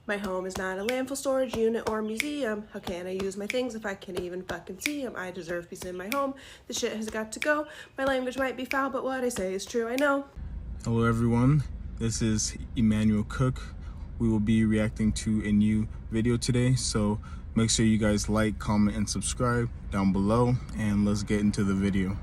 My home is not a landfill, storage unit, or museum. How can I use my things if I can't even fucking see them? I deserve peace in my home. The shit has got to go. My language might be foul, but what I say is true, I know. Hello everyone, this is Emmanuel Cook. We will be reacting to a new video today, so make sure you guys like, comment, and subscribe down below, and let's get into the video.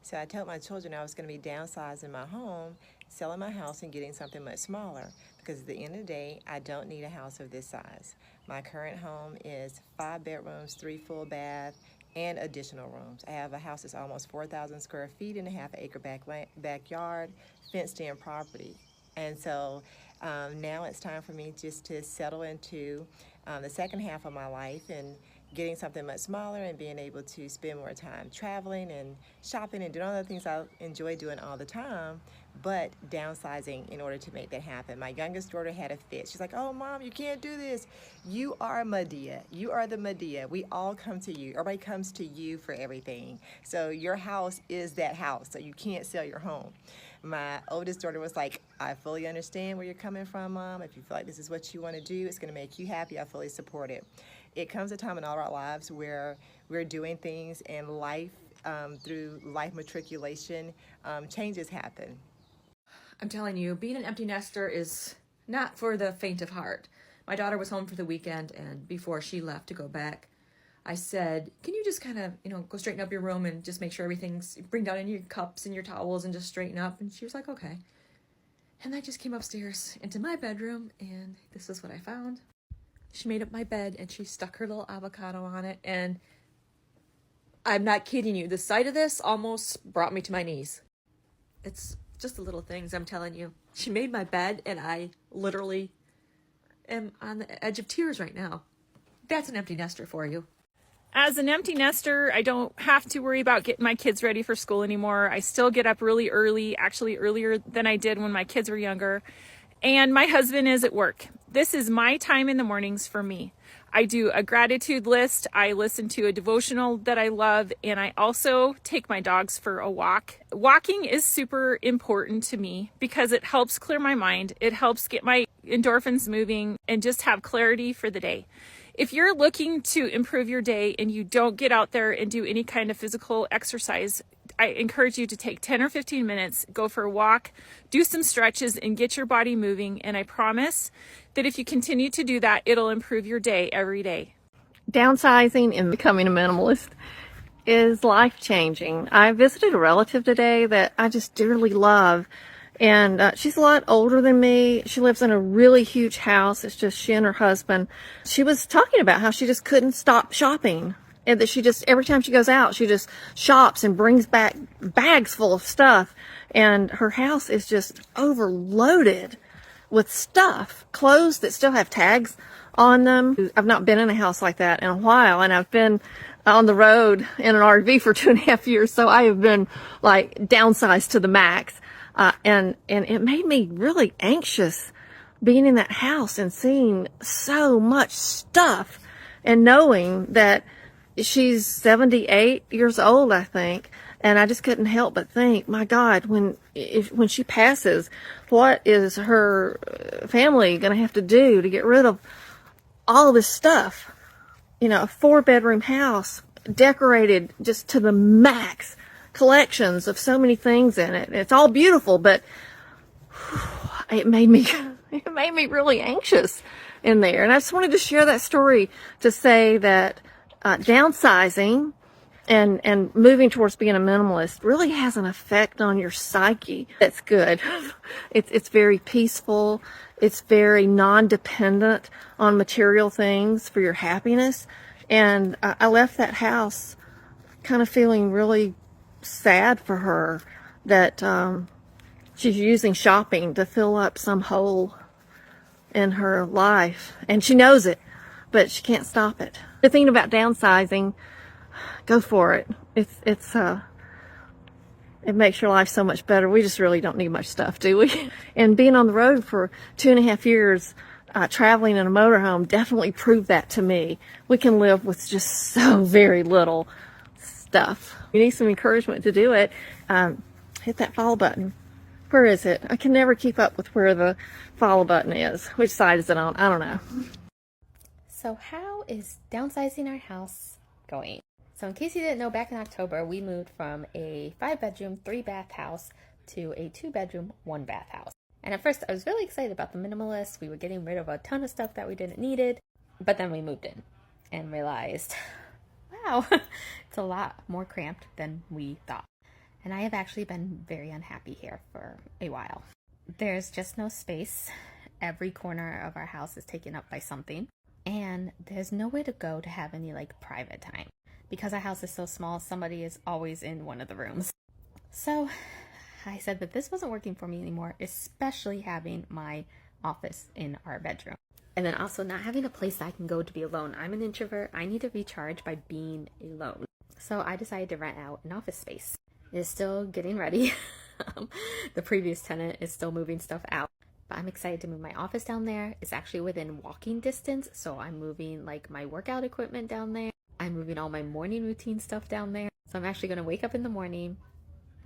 So I told my children I was going to be downsizing my home, selling my house, and getting something much smaller, because at the end of the day, I don't need a house of this size. My current home is 5 bedrooms, 3 full baths, and additional rooms. I have a house that's almost 4,000 square feet and a half-acre backyard, fenced-in property. And so now it's time for me just to settle into the second half of my life and getting something much smaller and being able to spend more time traveling and shopping and doing all the things I enjoy doing all the time, but downsizing in order to make that happen. My youngest daughter had a fit. She's like, "Oh, Mom, you can't do this. You are Medea. You are the Medea. We all come to you. Everybody comes to you for everything. So your house is that house, so you can't sell your home." My oldest daughter was like, "I fully understand where you're coming from, Mom. If you feel like this is what you want to do, it's going to make you happy, I fully support it." It comes a time in all our lives where we're doing things and life, through life matriculation, changes happen. I'm telling you, being an empty nester is not for the faint of heart. My daughter was home for the weekend, and before she left to go back, I said, "Can you just kind of, go straighten up your room and just make sure everything's, bring down your cups and your towels and just straighten up?" And she was like, "Okay." And I just came upstairs into my bedroom, and this is what I found. She made up my bed, and she stuck her little avocado on it, and I'm not kidding you. The sight of this almost brought me to my knees. It's just the little things, I'm telling you. She made my bed, and I literally am on the edge of tears right now. That's an empty nester for you. As an empty nester, I don't have to worry about getting my kids ready for school anymore. I still get up really early, actually earlier than I did when my kids were younger. And my husband is at work. This is my time in the mornings for me. I do a gratitude list. I listen to a devotional that I love, and I also take my dogs for a walk. Walking is super important to me because it helps clear my mind. It helps get my endorphins moving and just have clarity for the day. If you're looking to improve your day and you don't get out there and do any kind of physical exercise, I encourage you to take 10 or 15 minutes, go for a walk, do some stretches, and get your body moving. And I promise that if you continue to do that, it'll improve your day every day. Downsizing and becoming a minimalist is life-changing. I visited a relative today that I just dearly love. And she's a lot older than me. She lives in a really huge house. It's just she and her husband. She was talking about how she just couldn't stop shopping. And that she just, every time she goes out, she just shops and brings back bags full of stuff. And her house is just overloaded with stuff. Clothes that still have tags on them. I've not been in a house like that in a while. And I've been on the road in an RV for 2.5 years. So I have been like downsized to the max. And it made me really anxious being in that house and seeing so much stuff and knowing that she's 78 years old, I think. And I just couldn't help but think, my God, when she passes, what is her family going to have to do to get rid of all this stuff? A 4-bedroom house decorated just to the max. Collections of so many things in it. It's all beautiful, but it made me really anxious in there. And I just wanted to share that story to say that downsizing and moving towards being a minimalist really has an effect on your psyche. That's good. It's very peaceful. It's very non-dependent on material things for your happiness. And I left that house kind of feeling really sad for her that she's using shopping to fill up some hole in her life, and she knows it, but she can't stop it. The thing about downsizing, go for it. It makes your life so much better. We just really don't need much stuff, do we? And being on the road for 2.5 years, traveling in a motorhome definitely proved that to me. We can live with just so very little stuff. You need some encouragement to do it. Hit that follow button. Where is it? I can never keep up with where the follow button is. Which side is it on? I don't know. So how is downsizing our house going? So in case you didn't know, back in October, we moved from a 5-bedroom, 3-bath house to a 2-bedroom, 1-bath house. And at first I was really excited about the minimalist. We were getting rid of a ton of stuff that we didn't needed. But then we moved in and realized, wow, it's a lot more cramped than we thought. And I have actually been very unhappy here for a while. There's just no space. Every corner of our house is taken up by something. And there's nowhere to go to have any like private time. Because our house is so small, somebody is always in one of the rooms. So I said that this wasn't working for me anymore, especially having my office in our bedroom. And then also not having a place I can go to be alone. I'm an introvert. I need to recharge by being alone. So I decided to rent out an office space. It is still getting ready. The previous tenant is still moving stuff out. But I'm excited to move my office down there. It's actually within walking distance. So I'm moving like my workout equipment down there. I'm moving all my morning routine stuff down there. So I'm actually going to wake up in the morning,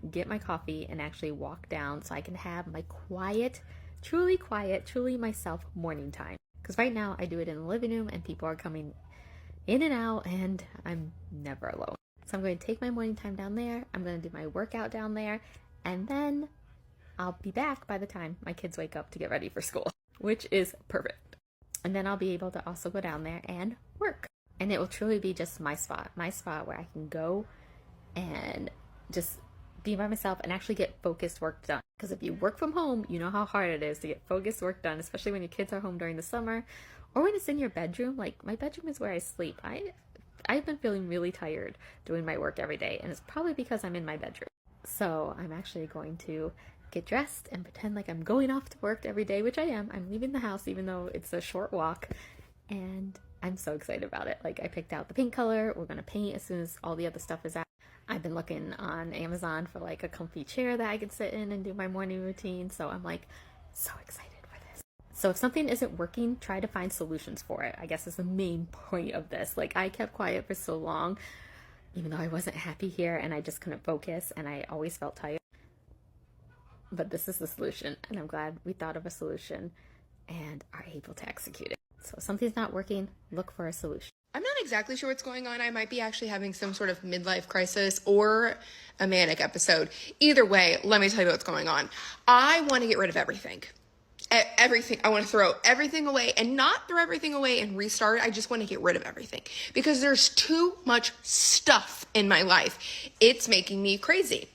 get my coffee, and actually walk down so I can have my quiet, truly myself morning time. Because right now I do it in the living room and people are coming in and out and I'm never alone. So I'm going to take my morning time down there. I'm going to do my workout down there. And then I'll be back by the time my kids wake up to get ready for school, which is perfect. And then I'll be able to also go down there and work. And it will truly be just my spot where I can go and just be by myself and actually get focused work done. Because if you work from home, you know how hard it is to get focused work done, especially when your kids are home during the summer or when it's in your bedroom. Like my bedroom is where I sleep. I've been feeling really tired doing my work every day, and it's probably because I'm in my bedroom. So I'm actually going to get dressed and pretend like I'm going off to work every day, which I am. I'm leaving the house even though it's a short walk, and I'm so excited about it. Like I picked out the paint color. We're going to paint as soon as all the other stuff is out. I've been looking on Amazon for like a comfy chair that I can sit in and do my morning routine. So I'm like so excited for this. So if something isn't working, try to find solutions for it, I guess is the main point of this. Like I kept quiet for so long, even though I wasn't happy here and I just couldn't focus and I always felt tired. But this is the solution, and I'm glad we thought of a solution and are able to execute it. So if something's not working, look for a solution. I'm not exactly sure what's going on. I might be actually having some sort of midlife crisis or a manic episode. Either way, let me tell you what's going on. I want to get rid of everything. Everything. I want to throw everything away, and not throw everything away and restart. I just want to get rid of everything because there's too much stuff in my life. It's making me crazy.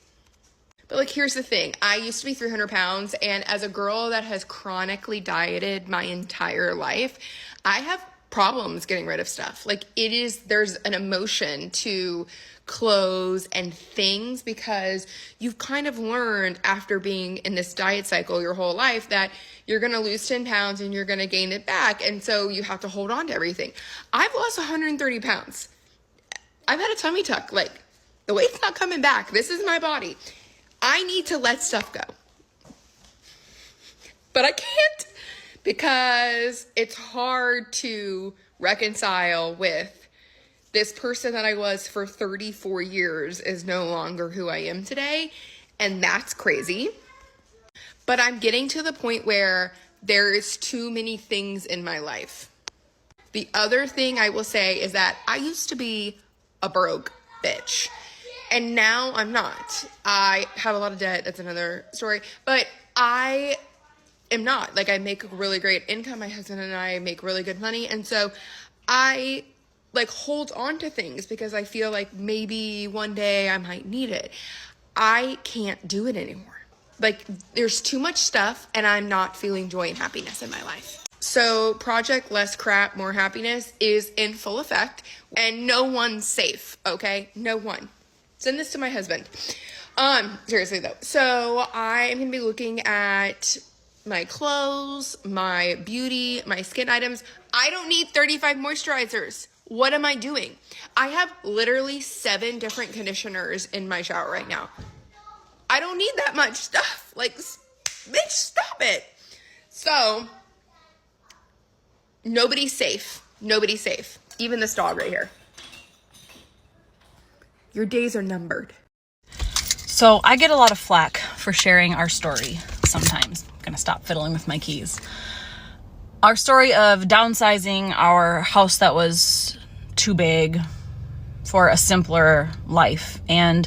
But like, here's the thing. I used to be 300 pounds, and as a girl that has chronically dieted my entire life, I have problems getting rid of stuff. Like there's an emotion to clothes and things because you've kind of learned after being in this diet cycle your whole life that you're going to lose 10 pounds and you're going to gain it back. And so you have to hold on to everything. I've lost 130 pounds. I've had a tummy tuck. Like the weight's not coming back. This is my body. I need to let stuff go. But I can't because it's hard to reconcile with this person that I was for 34 years is no longer who I am today. And that's crazy. But I'm getting to the point where there is too many things in my life. The other thing I will say is that I used to be a broke bitch. And now I'm not. I have a lot of debt. That's another story. But I am not. Like, I make a really great income. My husband and I make really good money. And so I like hold on to things because I feel like maybe one day I might need it. I can't do it anymore. Like, there's too much stuff and I'm not feeling joy and happiness in my life. So Project Less Crap, More Happiness is in full effect and no one's safe. Okay? No one. Send this to my husband. Seriously though. So I am going to be looking at my clothes, my beauty, my skin items. I don't need 35 moisturizers. What am I doing? I have literally 7 different conditioners in my shower right now. I don't need that much stuff. Like, bitch, stop it. So, nobody's safe. Nobody's safe. Even this dog right here. Your days are numbered. So I get a lot of flack for sharing our story sometimes. I'm gonna stop fiddling with my keys. Our story of downsizing our house that was too big for a simpler life and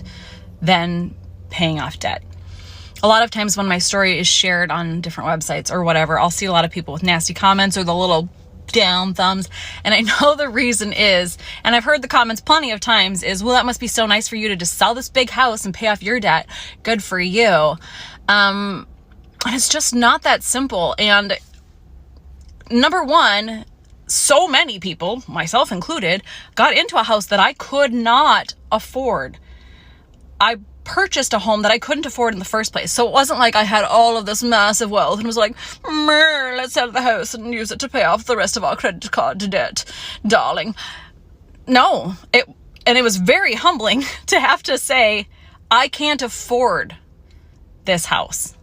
then paying off debt. A lot of times when my story is shared on different websites or whatever, I'll see a lot of people with nasty comments or the little down thumbs. And I know the reason is, and I've heard the comments plenty of times, is, well, that must be so nice for you to just sell this big house and pay off your debt. Good for you. And it's just not that simple. And number one, so many people, myself included, got into a house that I could not afford. I purchased a home that I couldn't afford in the first place. So it wasn't like I had all of this massive wealth and was like, let's sell the house and use it to pay off the rest of our credit card debt, darling. No, it was very humbling to have to say, I can't afford this house.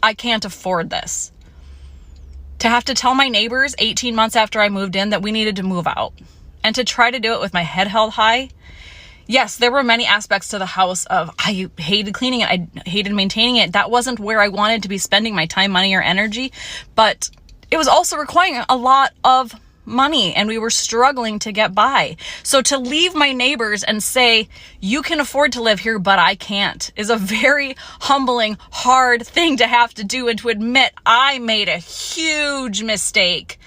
I can't afford this. To have to tell my neighbors 18 months after I moved in that we needed to move out, and to try to do it with my head held high. Yes, there were many aspects to the house of, I hated cleaning it, I hated maintaining it. That wasn't where I wanted to be spending my time, money, or energy, but it was also requiring a lot of money, and we were struggling to get by. So to leave my neighbors and say, you can afford to live here, but I can't, is a very humbling, hard thing to have to do, and to admit I made a huge mistake,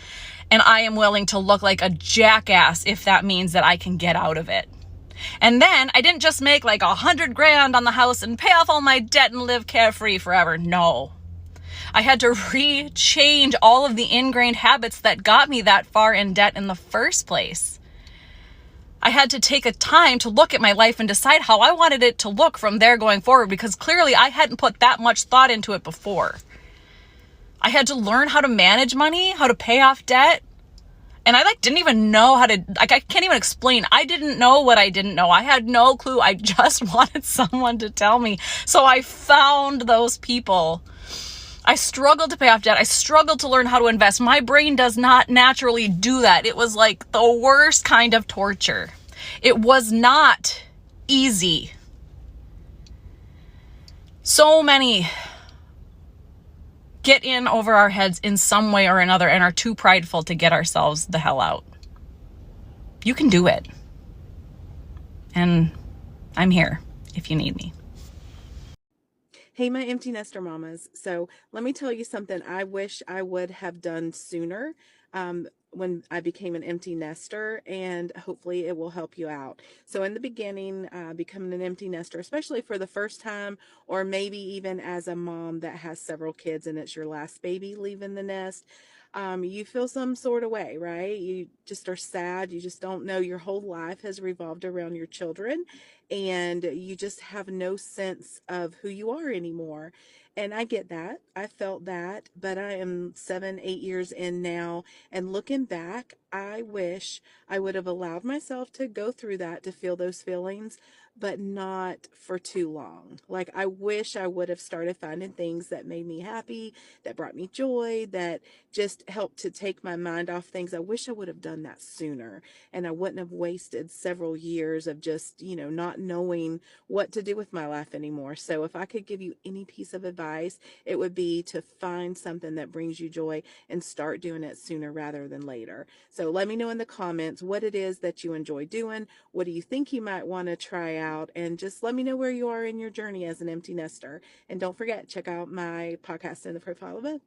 and I am willing to look like a jackass if that means that I can get out of it. And then I didn't just make like $100,000 on the house and pay off all my debt and live carefree forever. No. I had to change all of the ingrained habits that got me that far in debt in the first place. I had to take a time to look at my life and decide how I wanted it to look from there going forward, because clearly I hadn't put that much thought into it before. I had to learn how to manage money, how to pay off debt. And I didn't even know how to, I can't even explain. I didn't know what I didn't know. I had no clue. I just wanted someone to tell me. So I found those people. I struggled to pay off debt. I struggled to learn how to invest. My brain does not naturally do that. It was like the worst kind of torture. It was not easy. So many get in over our heads in some way or another and are too prideful to get ourselves the hell out. You can do it. And I'm here if you need me. Hey, my empty nester mamas. So let me tell you something I wish I would have done sooner when I became an empty nester, and hopefully it will help you out. So in the beginning, becoming an empty nester, especially for the first time, or maybe even as a mom that has several kids and it's your last baby leaving the nest, you feel some sort of way, right? You just are sad. You just don't know. Your whole life has revolved around your children, and you just have no sense of who you are anymore. And I get that. I felt that, but I am 7, 8 years in now, and looking back, I wish I would have allowed myself to go through that, to feel those feelings, but not for too long. Like, I wish I would have started finding things that made me happy, that brought me joy, that just helped to take my mind off things. I wish I would have done that sooner, and I wouldn't have wasted several years of just, not knowing what to do with my life anymore. So if I could give you any piece of advice, it would be to find something that brings you joy and start doing it sooner rather than later. So let me know in the comments what it is that you enjoy doing. What do you think you might want to try out? And just let me know where you are in your journey as an empty nester. And don't forget, check out my podcast in the profile above.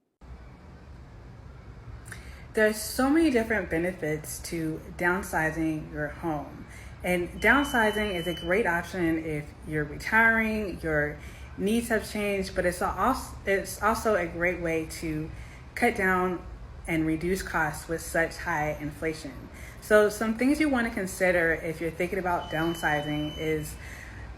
There's so many different benefits to downsizing your home. And downsizing is a great option if you're retiring, your needs have changed, but it's also a great way to cut down and reduce costs with such high inflation. So some things you want to consider if you're thinking about downsizing is,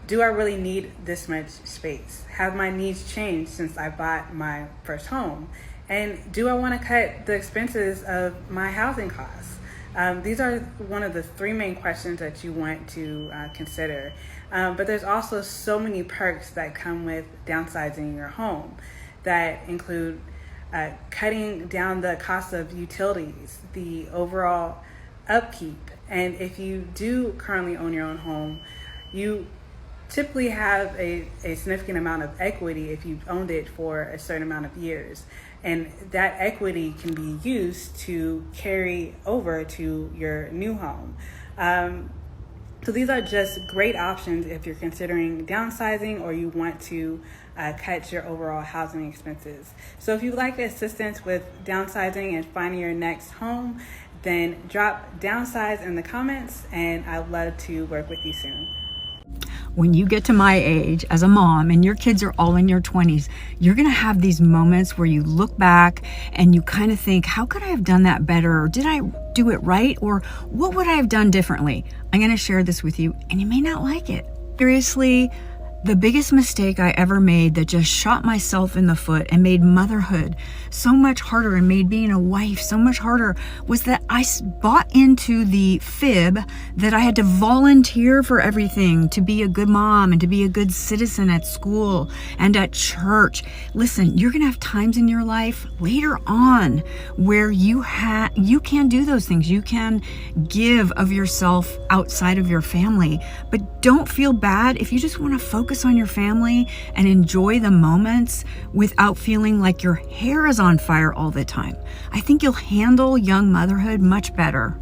do I really need this much space? Have my needs changed since I bought my first home? And do I want to cut the expenses of my housing costs? These are one of the 3 main questions that you want to consider. But there's also so many perks that come with downsizing your home that include cutting down the cost of utilities, the overall upkeep. And if you do currently own your own home, you typically have a significant amount of equity if you've owned it for a certain amount of years. And that equity can be used to carry over to your new home. So these are just great options if you're considering downsizing or you want to cut your overall housing expenses. So if you'd like assistance with downsizing and finding your next home, then drop downsize in the comments and I'd love to work with you soon. When you get to my age as a mom and your kids are all in your 20s, you're going to have these moments where you look back and you kind of think, how could I have done that better? Or did I do it right? Or what would I have done differently? I'm going to share this with you and you may not like it. Seriously, the biggest mistake I ever made that just shot myself in the foot and made motherhood so much harder and made being a wife so much harder was that I bought into the fib that I had to volunteer for everything to be a good mom and to be a good citizen at school and at church. Listen, you're gonna have times in your life later on where you can do those things. You can give of yourself outside of your family, but don't feel bad if you just want to focus on your family and enjoy the moments without feeling like your hair is on fire all the time. I think you'll handle young motherhood much better.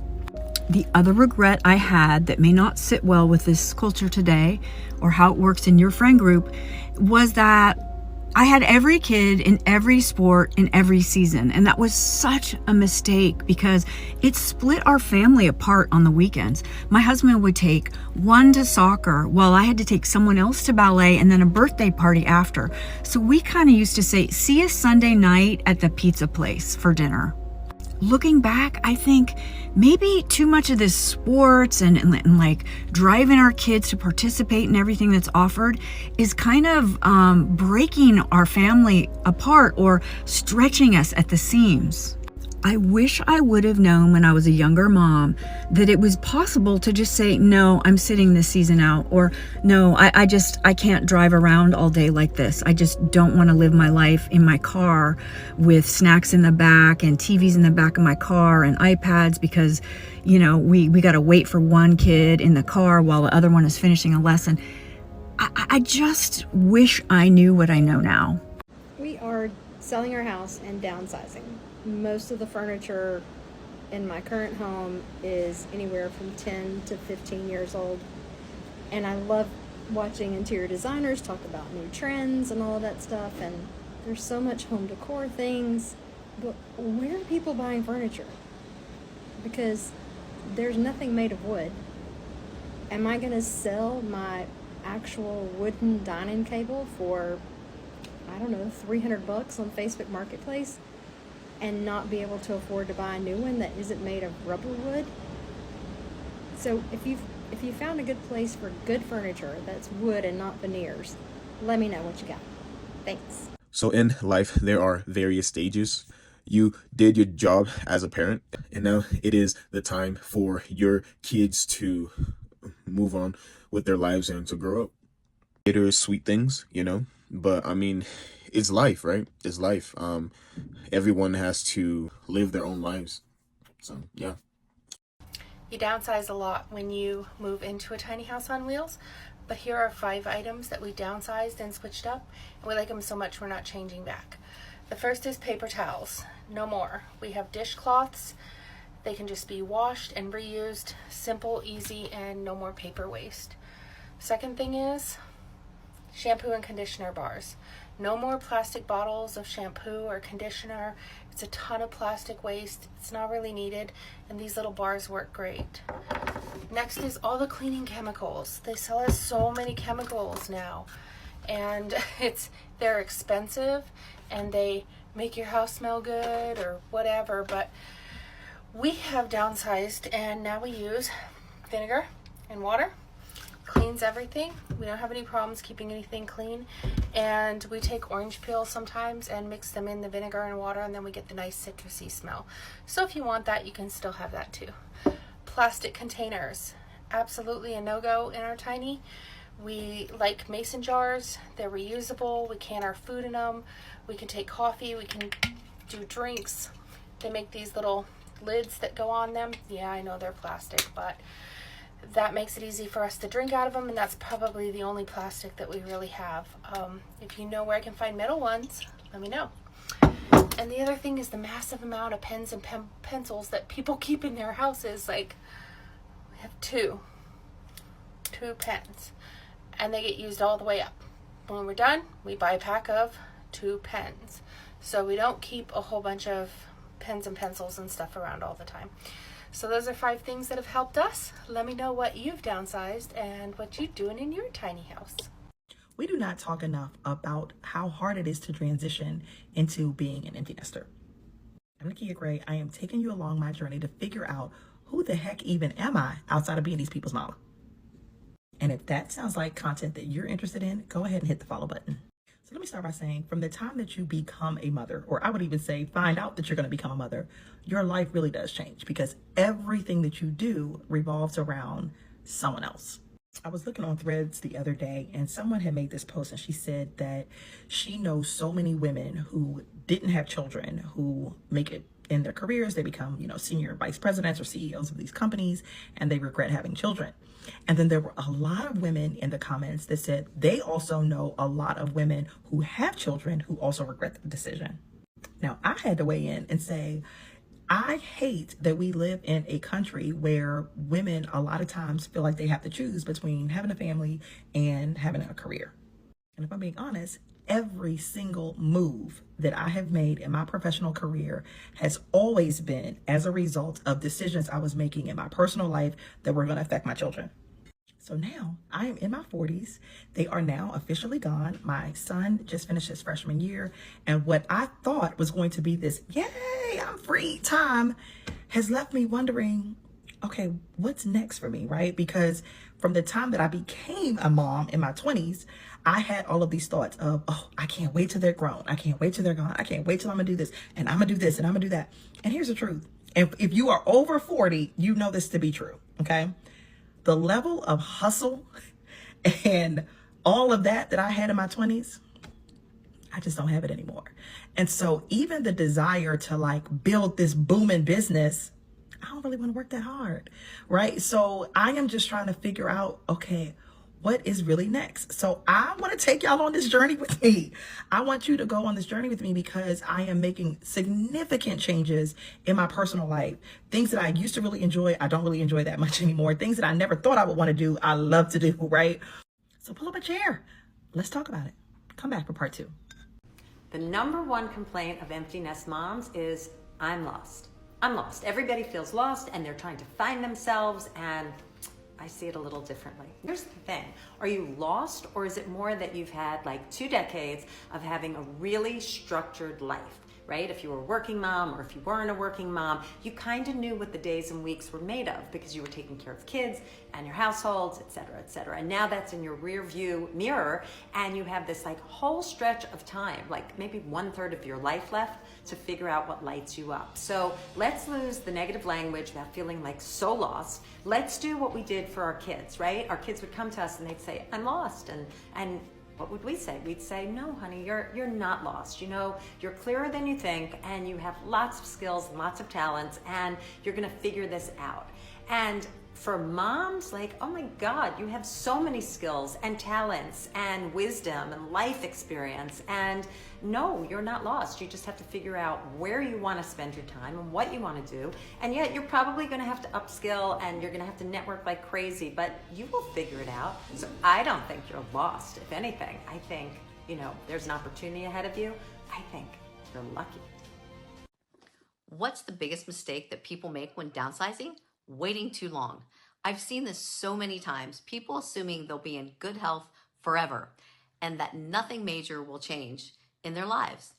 The other regret I had that may not sit well with this culture today or how it works in your friend group was that I had every kid in every sport in every season, and that was such a mistake because it split our family apart on the weekends. My husband would take one to soccer while I had to take someone else to ballet and then a birthday party after. So we kind of used to say, see us Sunday night at the pizza place for dinner. Looking back, I think maybe too much of this sports and like driving our kids to participate in everything that's offered is kind of breaking our family apart or stretching us at the seams. I wish I would have known when I was a younger mom that it was possible to just say, no, I'm sitting this season out, or no, I can't drive around all day like this. I just don't want to live my life in my car with snacks in the back and TVs in the back of my car and iPads because, you know, we got to wait for one kid in the car while the other one is finishing a lesson. I just wish I knew what I know now. We are selling our house and downsizing. Most of the furniture in my current home is anywhere from 10 to 15 years old. And I love watching interior designers talk about new trends and all of that stuff. And there's so much home decor things. But where are people buying furniture? Because there's nothing made of wood. Am I going to sell my actual wooden dining table for, I don't know, $300 on Facebook Marketplace? And not be able to afford to buy a new one that isn't made of rubber wood? So if you found a good place for good furniture that's wood and not veneers, let me know what you got. Thanks. So in life, there are various stages. You did your job as a parent, and now it is the time for your kids to move on with their lives and to grow up. Bittersweet things, you know, but I mean, it's life, right? It's life. Everyone has to live their own lives. So, yeah. You downsize a lot when you move into a tiny house on wheels, but here are 5 items that we downsized and switched up, and we like them so much we're not changing back. The first is paper towels. No more. We have dishcloths. They can just be washed and reused. Simple, easy, and no more paper waste. Second thing is shampoo and conditioner bars. No more plastic bottles of shampoo or conditioner. It's a ton of plastic waste. It's not really needed, and these little bars work great. Next is all the cleaning chemicals. They sell us so many chemicals now, and they're expensive, and they make your house smell good or whatever, but we have downsized, and now we use vinegar and water. Cleans everything. We don't have any problems keeping anything clean, and we take orange peels sometimes and mix them in the vinegar and water, and then we get the nice citrusy smell. So if you want that, you can still have that too. Plastic containers, absolutely a no-go in our tiny. We like mason jars. They're reusable. We can our food in them. We can take coffee. We can do drinks. They make these little lids that go on them. Yeah, I know they're plastic, but that makes it easy for us to drink out of them, and that's probably the only plastic that we really have. If you know where I can find metal ones, let me know. And the other thing is the massive amount of pens and pencils that people keep in their houses. Like, we have two pens, and they get used all the way up. When we're done, we buy a pack of 2 pens. So we don't keep a whole bunch of pens and pencils and stuff around all the time. So those are 5 things that have helped us. Let me know what you've downsized and what you're doing in your tiny house. We do not talk enough about how hard it is to transition into being an empty nester. I'm Nakia Gray. I am taking you along my journey to figure out who the heck even am I outside of being these people's mama. And if that sounds like content that you're interested in, go ahead and hit the follow button. So let me start by saying, from the time that you become a mother, or I would even say find out that you're going to become a mother, your life really does change, because everything that you do revolves around someone else. I was looking on Threads the other day, and someone had made this post, and she said that she knows so many women who didn't have children who make it in their careers. They become, senior vice presidents or CEOs of these companies, and they regret having children. And then there were a lot of women in the comments that said they also know a lot of women who have children who also regret the decision. Now, I had to weigh in and say, I hate that we live in a country where women a lot of times feel like they have to choose between having a family and having a career. And if I'm being honest, every single move that I have made in my professional career has always been as a result of decisions I was making in my personal life that were going to affect my children. So now I am in my 40s. They are now officially gone. My son just finished his freshman year. And what I thought was going to be this, yay, I'm free time, has left me wondering, okay, what's next for me, right? Because from the time that I became a mom in my 20s, I had all of these thoughts of, oh, I can't wait till they're grown. I can't wait till they're gone. I can't wait till I'm gonna do this, and I'm gonna do this, and I'm gonna do that. And here's the truth. If you are over 40, you know this to be true, okay? The level of hustle and all of that I had in my 20s, I just don't have it anymore. And so even the desire to build this booming business, I don't really want to work that hard, right? So I am just trying to figure out, okay, what is really next? So I want to take y'all on this journey with me. I want you to go on this journey with me because I am making significant changes in my personal life. Things that I used to really enjoy, I don't really enjoy that much anymore. Things that I never thought I would want to do, I love to do, right? So pull up a chair. Let's talk about it. Come back for part 2. The number one complaint of empty nest moms is, I'm lost. I'm lost. Everybody feels lost and they're trying to find themselves, and I see it a little differently. Here's the thing. Are you lost, or is it more that you've had 2 decades of having a really structured life, right? If you were a working mom or if you weren't a working mom, you kind of knew what the days and weeks were made of because you were taking care of kids and your households, et cetera, et cetera. And now that's in your rear view mirror, and you have this whole stretch of time, maybe 1/3 of your life left to figure out what lights you up. So let's lose the negative language about feeling so lost. Let's do what we did for our kids, right? Our kids would come to us and they'd say, I'm lost. And what would we say? We'd say, no, honey, you're not lost. You're clearer than you think, and you have lots of skills and lots of talents, and you're gonna figure this out. And for moms, oh my God, you have so many skills and talents and wisdom and life experience. And no, you're not lost. You just have to figure out where you want to spend your time and what you want to do. And yet you're probably going to have to upskill, and you're going to have to network like crazy, but you will figure it out. So I don't think you're lost. If anything, I think, there's an opportunity ahead of you. I think you're lucky. What's the biggest mistake that people make when downsizing? Waiting too long. I've seen this so many times, people assuming they'll be in good health forever and that nothing major will change in their lives.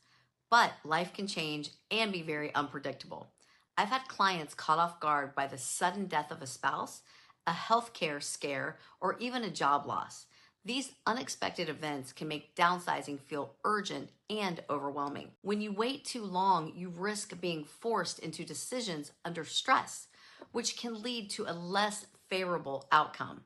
But life can change and be very unpredictable. I've had clients caught off guard by the sudden death of a spouse, a healthcare scare, or even a job loss. These unexpected events can make downsizing feel urgent and overwhelming. When you wait too long, you risk being forced into decisions under stress, which can lead to a less favorable outcome.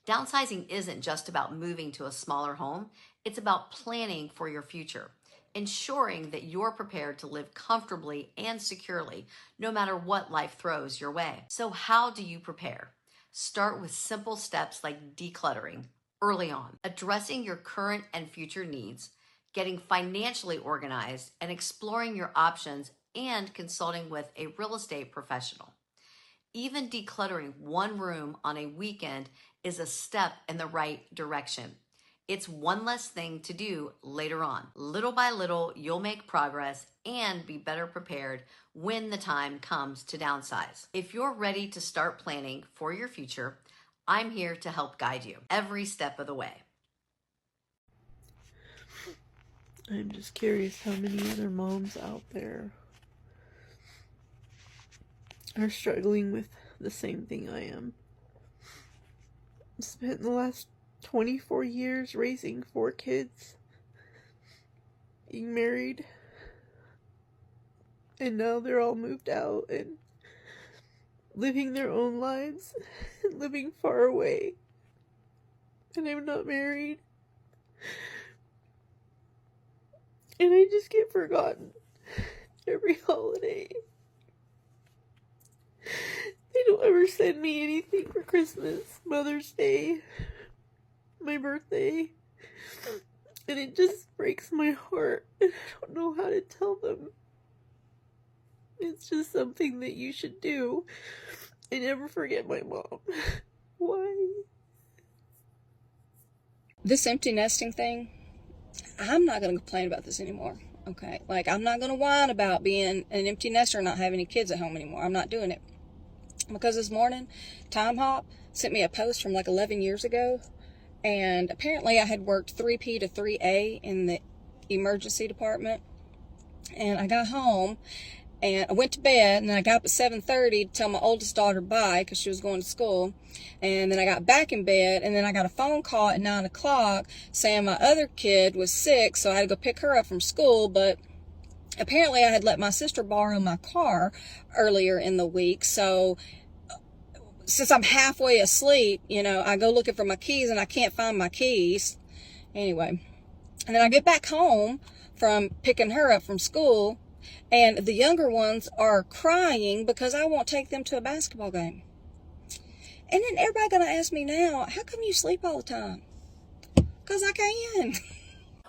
Downsizing isn't just about moving to a smaller home. It's about planning for your future, ensuring that you're prepared to live comfortably and securely, no matter what life throws your way. So how do you prepare? Start with simple steps like decluttering early on, addressing your current and future needs, getting financially organized, and exploring your options and consulting with a real estate professional. Even decluttering one room on a weekend is a step in the right direction. It's one less thing to do later on. Little by little, you'll make progress and be better prepared when the time comes to downsize. If you're ready to start planning for your future, I'm here to help guide you every step of the way. I'm just curious how many other moms out there are struggling with the same thing I am. I spent the last 24 years raising 4 kids, being married, and now they're all moved out and living their own lives and living far away. And I'm not married. And I just get forgotten every holiday. They don't ever send me anything for Christmas, Mother's Day, my birthday. And it just breaks my heart. And I don't know how to tell them. It's just something that you should do. I never forget my mom. Why? This empty nesting thing, I'm not going to complain about this anymore. Okay, like I'm not going to whine about being an empty nester and not having any kids at home anymore. I'm not doing it. Because this morning, Time Hop sent me a post from like 11 years ago, and apparently I had worked 3P to 3A in the emergency department, and I got home, and I went to bed, and I got up at 7:30 to tell my oldest daughter bye because she was going to school, and then I got back in bed, and then I got a phone call at 9 o'clock saying my other kid was sick, so I had to go pick her up from school, but apparently I had let my sister borrow my car earlier in the week, so since I'm halfway asleep, you know, I go looking for my keys and I can't find my keys. Anyway, and then I get back home from picking her up from school, and the younger ones are crying because I won't take them to a basketball game. And then everybody gonna ask me now, how come you sleep all the time? Because I can.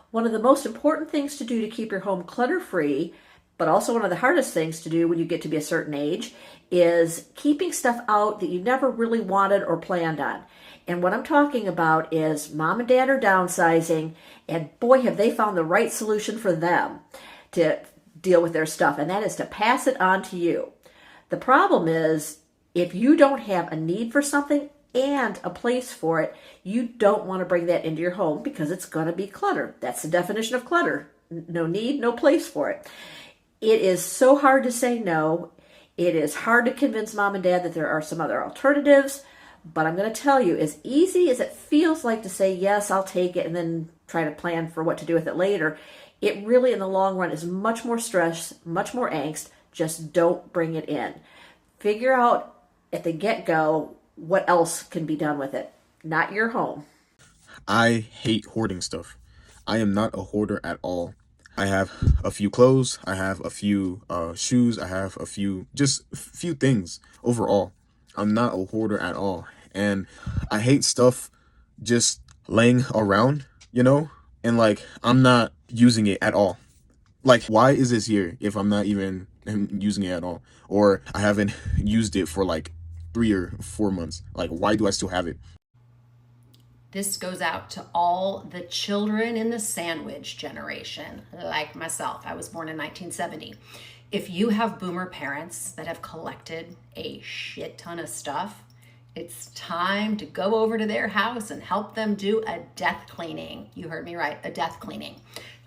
One of the most important things to do to keep your home clutter-free, but also one of the hardest things to do when you get to be a certain age, is keeping stuff out that you never really wanted or planned on. And what I'm talking about is mom and dad are downsizing, and boy, have they found the right solution for them to deal with their stuff, and that is to pass it on to you. The problem is, if you don't have a need for something and a place for it, you don't want to bring that into your home because it's going to be clutter. That's the definition of clutter. No need, no place for it. It is so hard to say no. It is hard to convince mom and dad that there are some other alternatives, but I'm going to tell you, as easy as it feels like to say, yes, I'll take it, and then try to plan for what to do with it later, it really, in the long run, is much more stress, much more angst. Just don't bring it in. Figure out at the get-go what else can be done with it, not your home. I hate hoarding stuff. I am not a hoarder at all. I have a few clothes, I have a few shoes, I have a few things overall. I'm not a hoarder at all. And I hate stuff just laying around, you know, and like I'm not using it at all. Like, why is this here if I'm not even using it at all? Or I haven't used it for like 3 or 4 months. Like, why do I still have it? This goes out to all the children in the sandwich generation, like myself. I was born in 1970. If you have boomer parents that have collected a shit ton of stuff, it's time to go over to their house and help them do a death cleaning. You heard me right, a death cleaning.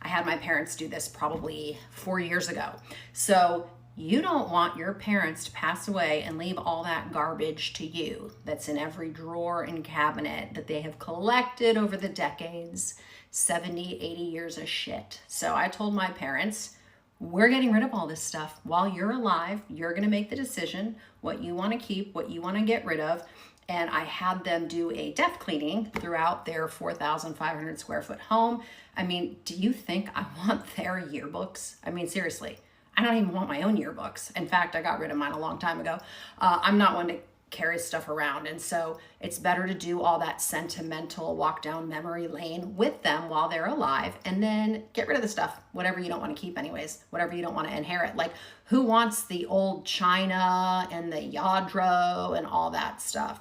I had my parents do this probably 4 years ago. So you don't want your parents to pass away and leave all that garbage to you that's in every drawer and cabinet that they have collected over the decades, 70, 80 years of shit. So I told my parents, we're getting rid of all this stuff. While you're alive, you're going to make the decision what you want to keep, what you want to get rid of. And I had them do a death cleaning throughout their 4,500 square foot home. I mean, do you think I want their yearbooks? I mean, seriously. I don't even want my own yearbooks. In fact, I got rid of mine a long time ago. I'm not one to carry stuff around. And so it's better to do all that sentimental walk down memory lane with them while they're alive, and then get rid of the stuff, whatever you don't want to keep anyways, whatever you don't want to inherit. Like, who wants the old china and the Yadro and all that stuff?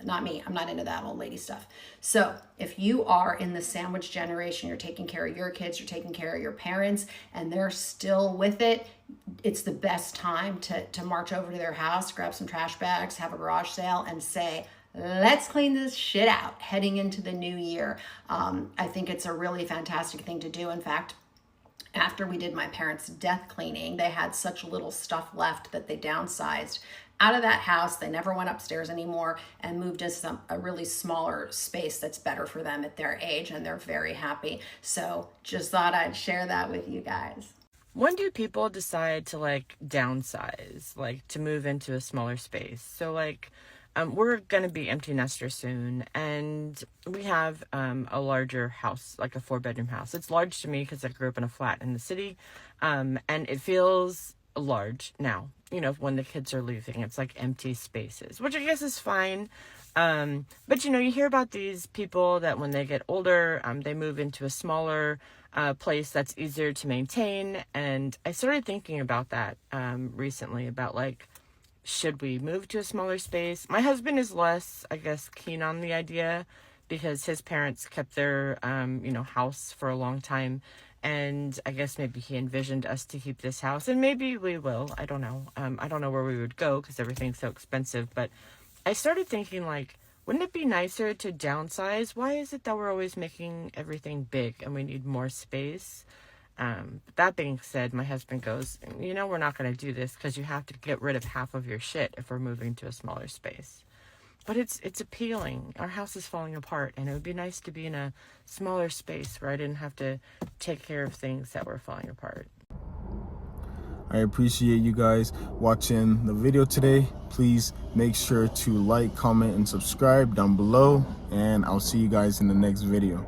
Not me. I'm not into that old lady stuff. So if you are in the sandwich generation, you're taking care of your kids, you're taking care of your parents, and they're still with it, it's the best time to march over to their house, grab some trash bags, have a garage sale, and say, let's clean this shit out heading into the new year. I think it's a really fantastic thing to do. In fact, after we did my parents' death cleaning, they had such little stuff left that they downsized out of that house. They never went upstairs anymore and moved into a really smaller space that's better for them at their age, and they're very happy. So just thought I'd share that with you guys. When do people decide to like downsize, like to move into a smaller space? So like we're going to be empty nesters soon, and we have a larger house, like a 4-bedroom house. It's large to me because I grew up in a flat in the city, and it feels large now, you know, when the kids are leaving. It's like empty spaces, which I guess is fine. But, you know, you hear about these people that when they get older, they move into a smaller place that's easier to maintain. And I started thinking about that recently, about like, should we move to a smaller space? My husband is less, I guess, keen on the idea because his parents kept their, house for a long time. And I guess maybe he envisioned us to keep this house, and maybe we will. I don't know. I don't know where we would go because everything's so expensive. But I started thinking, like, wouldn't it be nicer to downsize? Why is it that we're always making everything big and we need more space? That being said, my husband goes, you know, we're not going to do this because you have to get rid of half of your shit if we're moving to a smaller space. But it's appealing. Our house is falling apart, and it would be nice to be in a smaller space where I didn't have to take care of things that were falling apart. I appreciate you guys watching the video today. Please make sure to like, comment, and subscribe down below, and I'll see you guys in the next video.